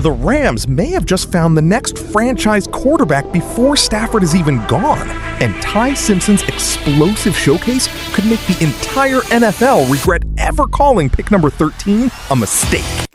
the Rams may have just found the next franchise quarterback before Stafford is even gone. And Ty Simpson's explosive showcase could make the entire NFL regret ever calling pick number 13 a mistake.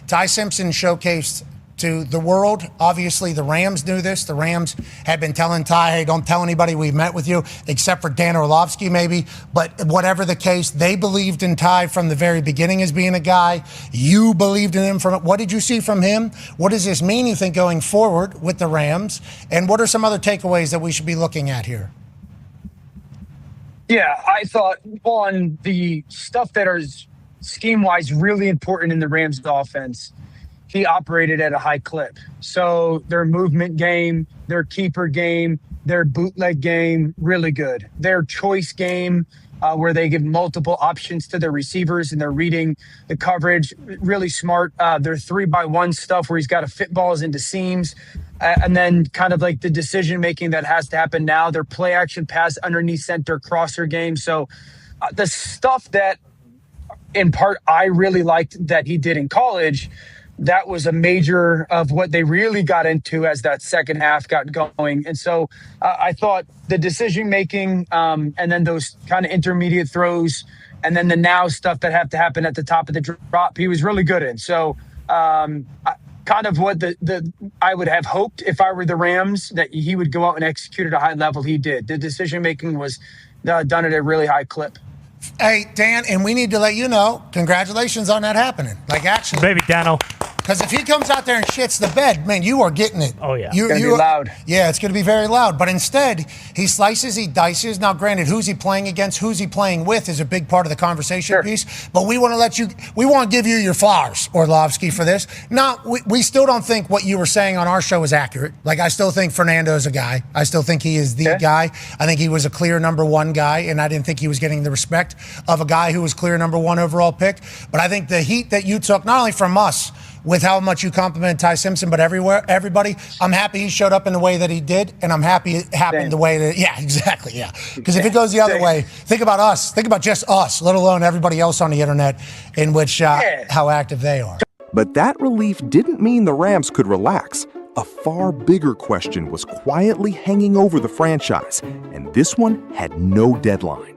Ty Simpson showcased to the world. Obviously, the Rams knew this. The Rams had been telling Ty, hey, don't tell anybody we've met with you, except for Dan Orlovsky maybe. But whatever the case, they believed in Ty from the very beginning as being a guy. You believed in him. What did you see from him? What does this mean, you think, going forward with the Rams? And what are some other takeaways that we should be looking at here? Yeah, I thought on the stuff that is scheme-wise really important in the Rams offense, he operated at a high clip. So their movement game, their keeper game, their bootleg game, really good. Their choice game, where they give multiple options to their receivers and they're reading the coverage, really smart. Their 3-by-1 stuff where he's got to fit balls into seams. And then kind of like the decision-making that has to happen now, their play-action pass underneath center crosser game. So the stuff that, in part, I really liked that he did in college, that was a major of what they really got into as that second half got going. And so I thought the decision-making and then those kind of intermediate throws and then the now stuff that have to happen at the top of the drop, he was really good in. So kind of what I would have hoped if I were the Rams, that he would go out and execute at a high level. He did. The decision-making was done at a really high clip. Hey, Dan, and we need to let you know, congratulations on that happening. Like, actually. Baby Dano. Because if he comes out there and shits the bed, man, you are getting it. Oh, yeah. It's going to be loud. Yeah, it's going to be very loud. But instead, he slices, he dices. Now, granted, who's he playing against, who's he playing with is a big part of the conversation piece. But we want to give you your flowers, Orlovsky, for this. Now, we still don't think what you were saying on our show is accurate. Like, I still think Fernando's a guy. I still think he is the guy. I think he was a clear number one guy, and I didn't think he was getting the respect of a guy who was clear number one overall pick. But I think the heat that you took, not only from us, with how much you complimented Ty Simpson, but everybody, I'm happy he showed up in the way that he did, and I'm happy it happened the way that, yeah, exactly, yeah. Because if it goes the other way, think about us, think about just us, let alone everybody else on the internet, in which how active they are. But that relief didn't mean the Rams could relax. A far bigger question was quietly hanging over the franchise, and this one had no deadline.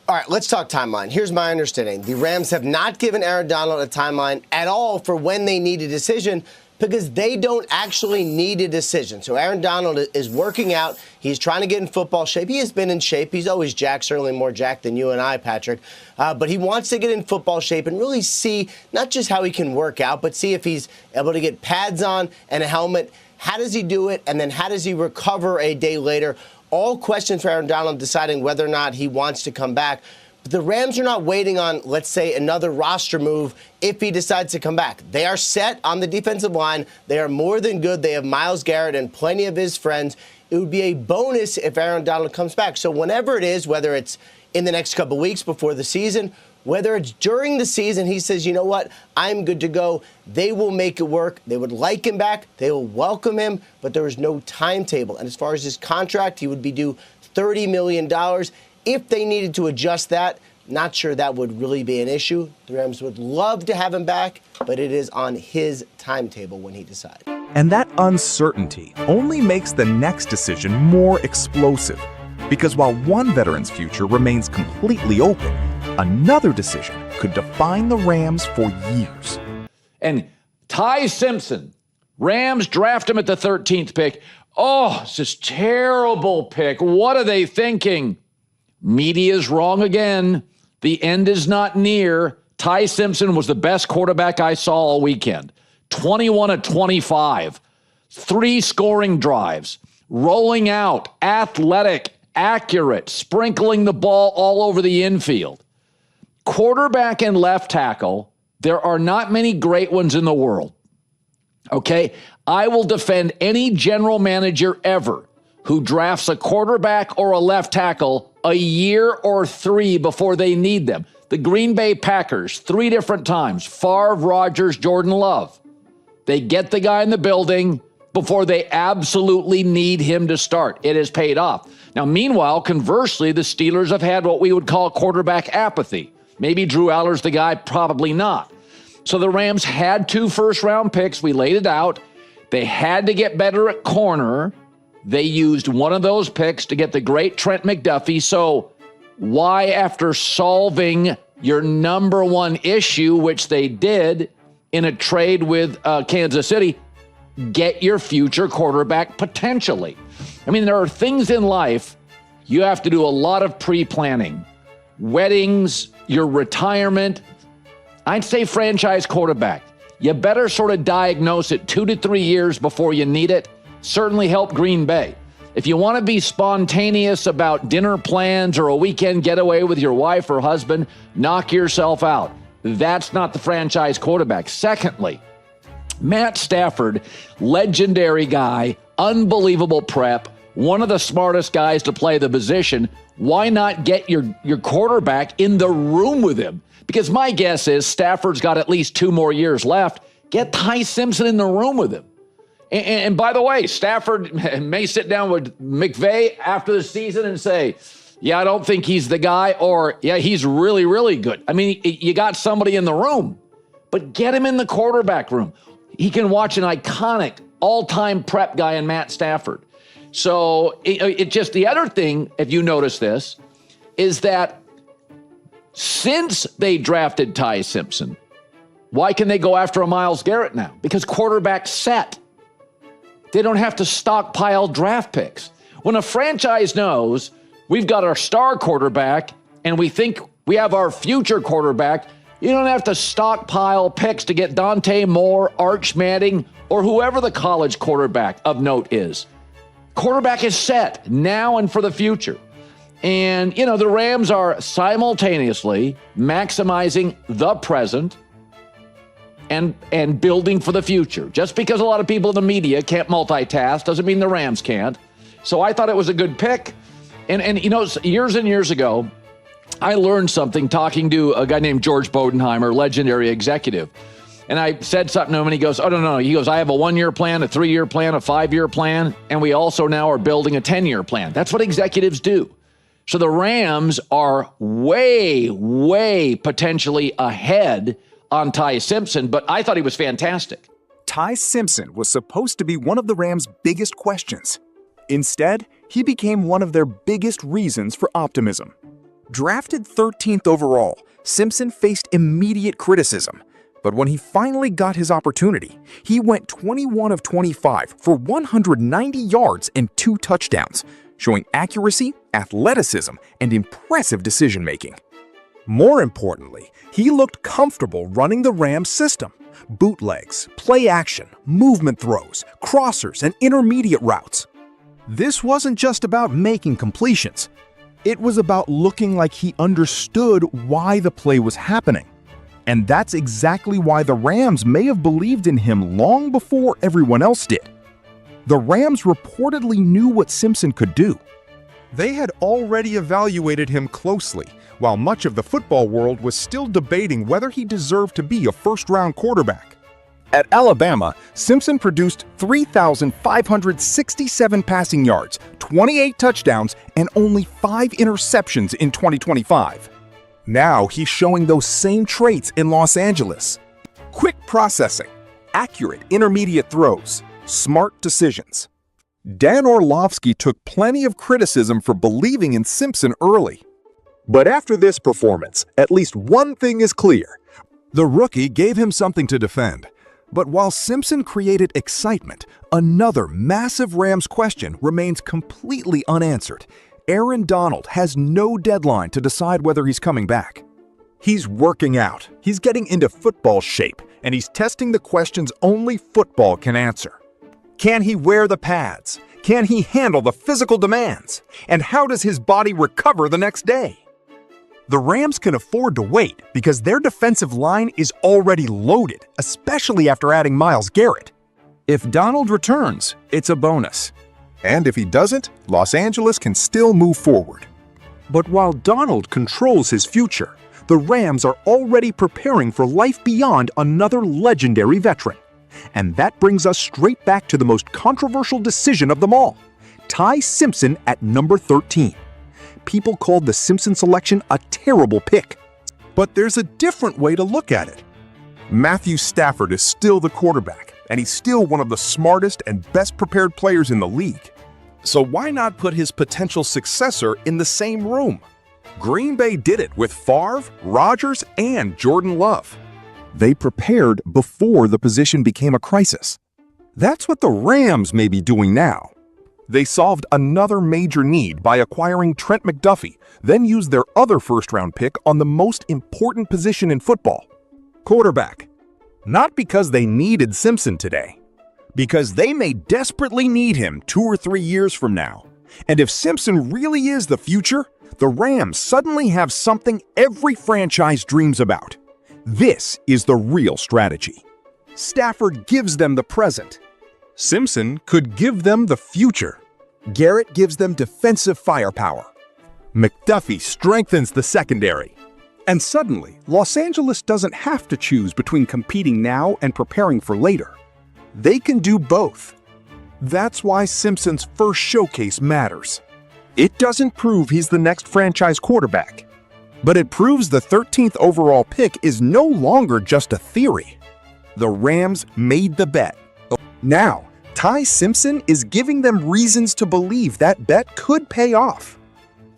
All right, let's talk timeline. Here's my understanding. The Rams have not given Aaron Donald a timeline at all for when they need a decision because they don't actually need a decision. So Aaron Donald is working out. He's trying to get in football shape. He has been in shape. He's always jacked, certainly more jacked than you and I, Patrick. But he wants to get in football shape and really see not just how he can work out, but see if he's able to get pads on and a helmet. How does he do it? And then how does he recover a day later? All questions for Aaron Donald deciding whether or not he wants to come back. But the Rams are not waiting on, let's say, another roster move if he decides to come back. They are set on the defensive line. They are more than good. They have Miles Garrett and plenty of his friends. It would be a bonus if Aaron Donald comes back. So whenever it is, whether it's in the next couple weeks before the season, whether it's during the season, he says, you know what, I'm good to go. They will make it work. They would like him back. They will welcome him, but there is no timetable. And as far as his contract, he would be due $30 million. If they needed to adjust that, not sure that would really be an issue. The Rams would love to have him back, but it is on his timetable when he decides. And that uncertainty only makes the next decision more explosive. Because while one veteran's future remains completely open, another decision could define the Rams for years. And Ty Simpson, Rams draft him at the 13th pick. Oh, it's this terrible pick. What are they thinking? Media's wrong again. The end is not near. Ty Simpson was the best quarterback I saw all weekend. 21 of 25, 3 scoring drives, rolling out, athletic, accurate, sprinkling the ball all over the infield. Quarterback and left tackle, there are not many great ones in the world. Okay? I will defend any general manager ever who drafts a quarterback or a left tackle a year or 3 before they need them. The Green Bay Packers, 3 different times, Favre, Rodgers, Jordan Love. They get the guy in the building before they absolutely need him to start. It has paid off. Now, meanwhile, conversely, the Steelers have had what we would call quarterback apathy. Maybe Drew Aller's the guy, probably not. So the Rams had 2 first-round picks. We laid it out. They had to get better at corner. They used one of those picks to get the great Trent McDuffie. So why, after solving your number one issue, which they did in a trade with Kansas City, get your future quarterback potentially? I mean, there are things in life you have to do a lot of pre-planning. Weddings, your retirement. I'd say franchise quarterback. You better sort of diagnose it 2 to 3 years before you need it. Certainly help Green Bay. If you want to be spontaneous about dinner plans or a weekend getaway with your wife or husband, knock yourself out. That's not the franchise quarterback. Secondly, Matt Stafford, legendary guy, unbelievable prep, one of the smartest guys to play the position. Why not get your quarterback in the room with him? Because my guess is Stafford's got at least 2 more years left. Get Ty Simpson in the room with him. And by the way, Stafford may sit down with McVay after the season and say, yeah, I don't think he's the guy, or yeah, he's really, really good. I mean, you got somebody in the room, but get him in the quarterback room. He can watch an iconic all-time prep guy in Matt Stafford. So it just, the other thing, if you notice this, is that since they drafted Ty Simpson, why can they go after a Miles Garrett now? Because quarterback's set. They don't have to stockpile draft picks. When a franchise knows we've got our star quarterback and we think we have our future quarterback, you don't have to stockpile picks to get Dante Moore, Arch Manning, or whoever the college quarterback of note is. Quarterback is set now and for the future. And, you know, the Rams are simultaneously maximizing the present and building for the future. Just because a lot of people in the media can't multitask doesn't mean the Rams can't. So I thought it was a good pick. And you know, years and years ago, I learned something talking to a guy named George Bodenheimer, legendary executive. And I said something to him, and he goes, oh, no. He goes, I have a 1-year plan, a 3-year plan, a 5-year plan, and we also now are building a 10-year plan. That's what executives do. So the Rams are way, way potentially ahead on Ty Simpson, but I thought he was fantastic. Ty Simpson was supposed to be one of the Rams' biggest questions. Instead, he became one of their biggest reasons for optimism. Drafted 13th overall, Simpson faced immediate criticism. But when he finally got his opportunity, he went 21 of 25 for 190 yards and 2 touchdowns, showing accuracy, athleticism, and impressive decision-making. More importantly, he looked comfortable running the Rams system. Bootlegs, play action, movement throws, crossers, and intermediate routes. This wasn't just about making completions. It was about looking like he understood why the play was happening. And that's exactly why the Rams may have believed in him long before everyone else did. The Rams reportedly knew what Simpson could do. They had already evaluated him closely, while much of the football world was still debating whether he deserved to be a first-round quarterback. At Alabama, Simpson produced 3,567 passing yards, 28 touchdowns, and only 5 interceptions in 2025. Now he's showing those same traits in Los Angeles. Quick processing, accurate intermediate throws, smart decisions. Dan Orlovsky took plenty of criticism for believing in Simpson early. But after this performance, at least one thing is clear. The rookie gave him something to defend. But while Simpson created excitement, another massive Rams question remains completely unanswered. Aaron Donald has no deadline to decide whether he's coming back. He's working out, he's getting into football shape, and he's testing the questions only football can answer. Can he wear the pads? Can he handle the physical demands? And how does his body recover the next day? The Rams can afford to wait because their defensive line is already loaded, especially after adding Miles Garrett. If Donald returns, it's a bonus. And if he doesn't, Los Angeles can still move forward. But while Donald controls his future, the Rams are already preparing for life beyond another legendary veteran. And that brings us straight back to the most controversial decision of them all, Ty Simpson at number 13. People called the Simpson selection a terrible pick. But there's a different way to look at it. Matthew Stafford is still the quarterback, and he's still one of the smartest and best prepared players in the league. So why not put his potential successor in the same room? Green Bay did it with Favre, Rodgers, and Jordan Love. They prepared before the position became a crisis. That's what the Rams may be doing now. They solved another major need by acquiring Trent McDuffie, then used their other first-round pick on the most important position in football, quarterback. Not because they needed Simpson today, because they may desperately need him 2 or 3 years from now. And if Simpson really is the future, the Rams suddenly have something every franchise dreams about. This is the real strategy. Stafford gives them the present. Simpson could give them the future. Garrett gives them defensive firepower. McDuffie strengthens the secondary. And suddenly, Los Angeles doesn't have to choose between competing now and preparing for later. They can do both. That's why Simpson's first showcase matters. It doesn't prove he's the next franchise quarterback, but it proves the 13th overall pick is no longer just a theory. The Rams made the bet. Now, Ty Simpson is giving them reasons to believe that bet could pay off.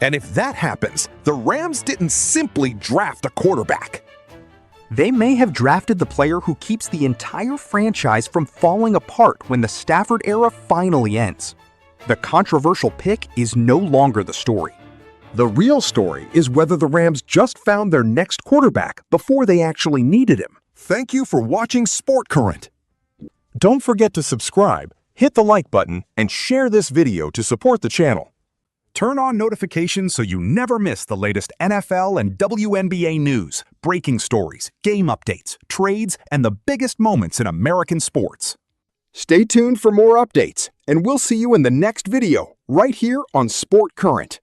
And if that happens, the Rams didn't simply draft a quarterback. They may have drafted the player who keeps the entire franchise from falling apart when the Stafford era finally ends. The controversial pick is no longer the story. The real story is whether the Rams just found their next quarterback before they actually needed him. Thank you for watching Sport Current. Don't forget to subscribe, hit the like button, and share this video to support the channel. Turn on notifications so you never miss the latest NFL and WNBA news, breaking stories, game updates, trades, and the biggest moments in American sports. Stay tuned for more updates, and we'll see you in the next video, right here on Sport Current.